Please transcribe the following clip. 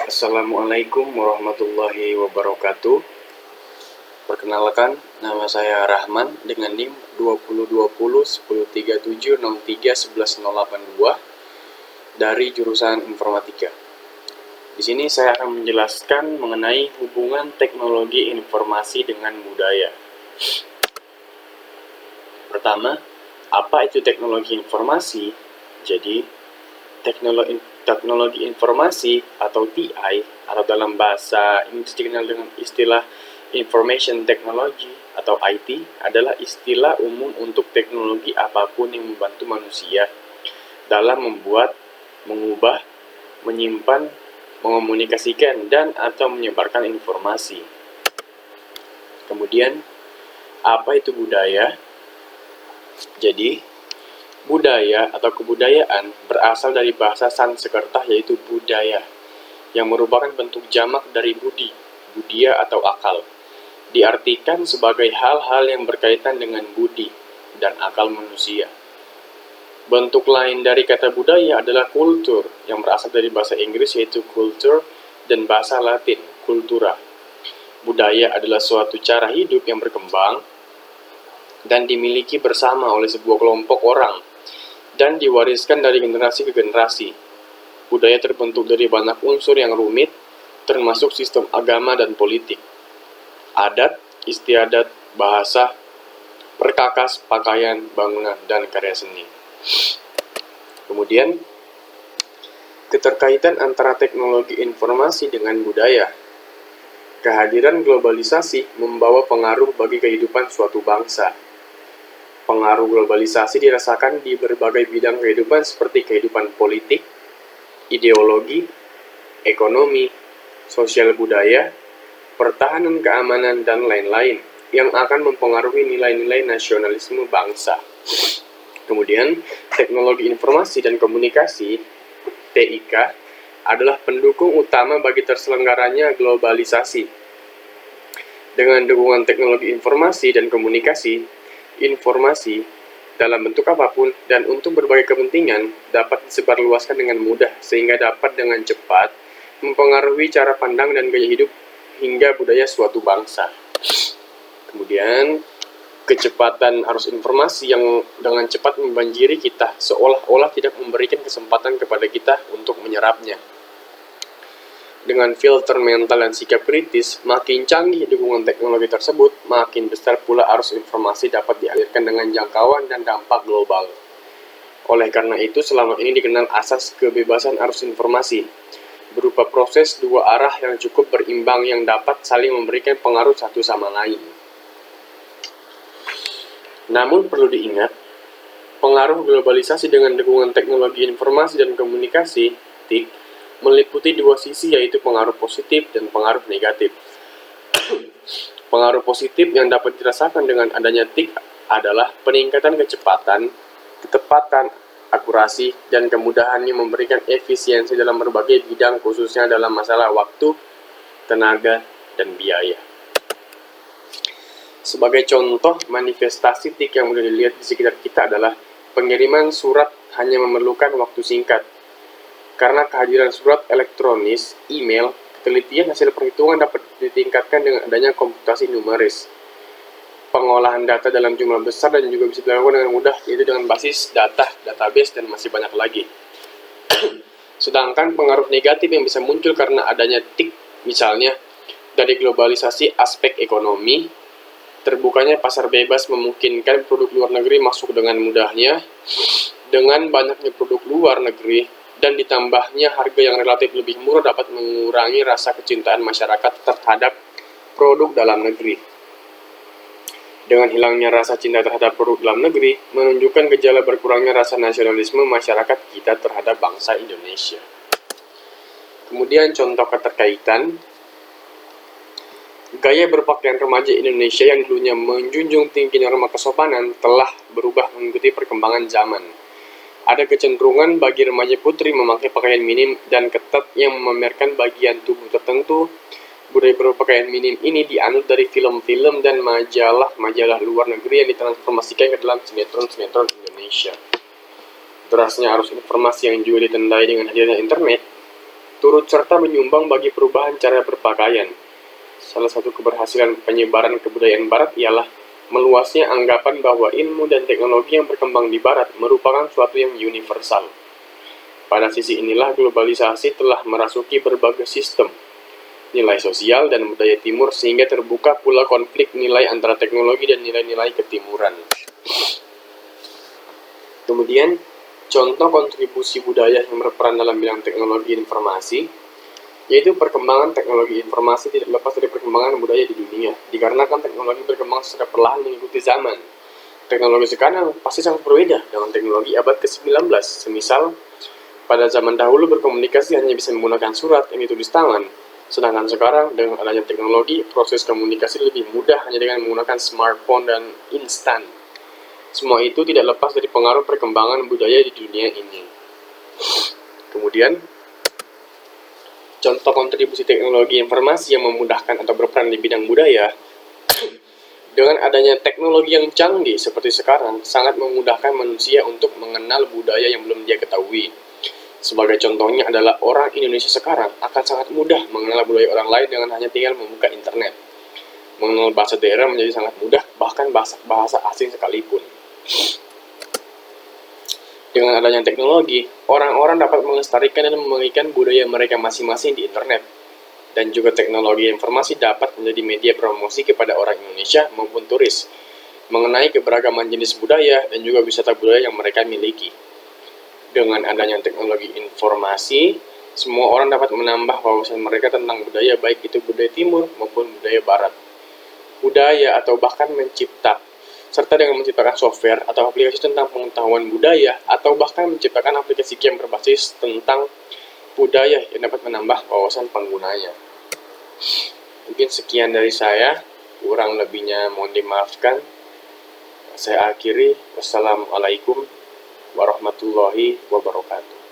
Assalamualaikum warahmatullahi wabarakatuh. Perkenalkan, nama saya Rahman dengan NIM 2020 1037031182 dari jurusan Informatika. Di sini saya akan menjelaskan mengenai hubungan teknologi informasi dengan budaya. Pertama, apa itu teknologi informasi? Jadi, teknologi informasi atau TI atau dalam bahasa Inggris dikenal dengan istilah Information Technology atau IT adalah istilah umum untuk teknologi apapun yang membantu manusia dalam membuat, mengubah, menyimpan, mengomunikasikan, dan atau menyebarkan informasi. Kemudian, apa itu budaya? Jadi, budaya atau kebudayaan berasal dari bahasa Sanskerta yaitu budaya, yang merupakan bentuk jamak dari budi, budia atau akal. Diartikan sebagai hal-hal yang berkaitan dengan budi dan akal manusia. Bentuk lain dari kata budaya adalah kultur, yang berasal dari bahasa Inggris yaitu culture dan bahasa Latin, cultura. Budaya adalah suatu cara hidup yang berkembang dan dimiliki bersama oleh sebuah kelompok orang dan diwariskan dari generasi ke generasi. Budaya terbentuk dari banyak unsur yang rumit, termasuk sistem agama dan politik, adat, istiadat, bahasa, perkakas, pakaian, bangunan, dan karya seni. Kemudian, keterkaitan antara teknologi informasi dengan budaya. Kehadiran globalisasi membawa pengaruh bagi kehidupan suatu bangsa. Pengaruh globalisasi dirasakan di berbagai bidang kehidupan seperti kehidupan politik, ideologi, ekonomi, sosial budaya, pertahanan keamanan, dan lain-lain yang akan mempengaruhi nilai-nilai nasionalisme bangsa. Kemudian, teknologi informasi dan komunikasi (TIK) adalah pendukung utama bagi terselenggaranya globalisasi. Dengan dukungan teknologi informasi dan komunikasi, informasi dalam bentuk apapun dan untuk berbagai kepentingan dapat disebarluaskan dengan mudah sehingga dapat dengan cepat mempengaruhi cara pandang dan gaya hidup hingga budaya suatu bangsa. Kemudian, kecepatan arus informasi yang dengan cepat membanjiri kita seolah-olah tidak memberikan kesempatan kepada kita untuk menyerapnya. Dengan filter mental dan sikap kritis, makin canggih dukungan teknologi tersebut, makin besar pula arus informasi dapat dialirkan dengan jangkauan dan dampak global. Oleh karena itu, selama ini dikenal asas kebebasan arus informasi, berupa proses dua arah yang cukup berimbang yang dapat saling memberikan pengaruh satu sama lain. Namun perlu diingat, pengaruh globalisasi dengan dukungan teknologi informasi dan komunikasi (TIK) meliputi dua sisi, yaitu pengaruh positif dan pengaruh negatif. Pengaruh positif yang dapat dirasakan dengan adanya TIK adalah peningkatan kecepatan, ketepatan, akurasi, dan kemudahannya memberikan efisiensi dalam berbagai bidang khususnya dalam masalah waktu, tenaga, dan biaya. Sebagai contoh, manifestasi TIK yang mudah dilihat di sekitar kita adalah pengiriman surat hanya memerlukan waktu singkat. Karena kehadiran surat elektronis, email, ketelitian hasil perhitungan dapat ditingkatkan dengan adanya komputasi numeris. Pengolahan data dalam jumlah besar dan juga bisa dilakukan dengan mudah, yaitu dengan basis data, database, dan masih banyak lagi. Sedangkan pengaruh negatif yang bisa muncul karena adanya TIK, misalnya dari globalisasi aspek ekonomi, terbukanya pasar bebas memungkinkan produk luar negeri masuk dengan mudahnya, dengan banyaknya produk luar negeri, dan ditambahnya harga yang relatif lebih murah dapat mengurangi rasa kecintaan masyarakat terhadap produk dalam negeri. Dengan hilangnya rasa cinta terhadap produk dalam negeri, menunjukkan gejala berkurangnya rasa nasionalisme masyarakat kita terhadap bangsa Indonesia. Kemudian contoh keterkaitan, gaya berpakaian remaja Indonesia yang dulunya menjunjung tinggi norma kesopanan telah berubah mengikuti perkembangan zaman. Ada kecenderungan bagi remaja putri memakai pakaian minim dan ketat yang memamerkan bagian tubuh tertentu. Budaya berpakaian minim ini dianut dari film-film dan majalah-majalah luar negeri yang ditransformasikan ke dalam sinetron-sinetron Indonesia. Derasnya arus informasi yang juga ditandai dengan hadirnya internet turut serta menyumbang bagi perubahan cara berpakaian. Salah satu keberhasilan penyebaran kebudayaan Barat ialah meluasnya anggapan bahwa ilmu dan teknologi yang berkembang di Barat merupakan suatu yang universal. Pada sisi inilah globalisasi telah merasuki berbagai sistem nilai sosial dan budaya timur sehingga terbuka pula konflik nilai antara teknologi dan nilai-nilai ketimuran. Kemudian, contoh kontribusi budaya yang berperan dalam bidang teknologi informasi yaitu perkembangan teknologi informasi tidak lepas dari perkembangan budaya di dunia, dikarenakan teknologi berkembang secara perlahan mengikuti zaman. Teknologi sekarang pasti sangat berbeda dengan teknologi abad ke-19. Semisal, pada zaman dahulu berkomunikasi hanya bisa menggunakan surat yang ditulis tangan, sedangkan sekarang dengan adanya teknologi, proses komunikasi lebih mudah hanya dengan menggunakan smartphone dan instan. Semua itu tidak lepas dari pengaruh perkembangan budaya di dunia ini. Kemudian, contoh kontribusi teknologi informasi yang memudahkan atau berperan di bidang budaya, dengan adanya teknologi yang canggih seperti sekarang, sangat memudahkan manusia untuk mengenal budaya yang belum dia ketahui. Sebagai contohnya adalah orang Indonesia sekarang akan sangat mudah mengenal budaya orang lain dengan hanya tinggal membuka internet. Mengenal bahasa daerah menjadi sangat mudah, bahkan bahasa asing sekalipun. Dengan adanya teknologi, orang-orang dapat melestarikan dan membagikan budaya mereka masing-masing di internet. Dan juga teknologi informasi dapat menjadi media promosi kepada orang Indonesia maupun turis mengenai keberagaman jenis budaya dan juga wisata budaya yang mereka miliki. Dengan adanya teknologi informasi, semua orang dapat menambah wawasan mereka tentang budaya, baik itu budaya timur maupun budaya barat. Budaya atau bahkan serta dengan menciptakan software atau aplikasi tentang pengetahuan budaya, atau bahkan menciptakan aplikasi game berbasis tentang budaya yang dapat menambah wawasan penggunanya. Mungkin sekian dari saya, kurang lebihnya mohon dimaafkan. Saya akhiri, wassalamualaikum warahmatullahi wabarakatuh.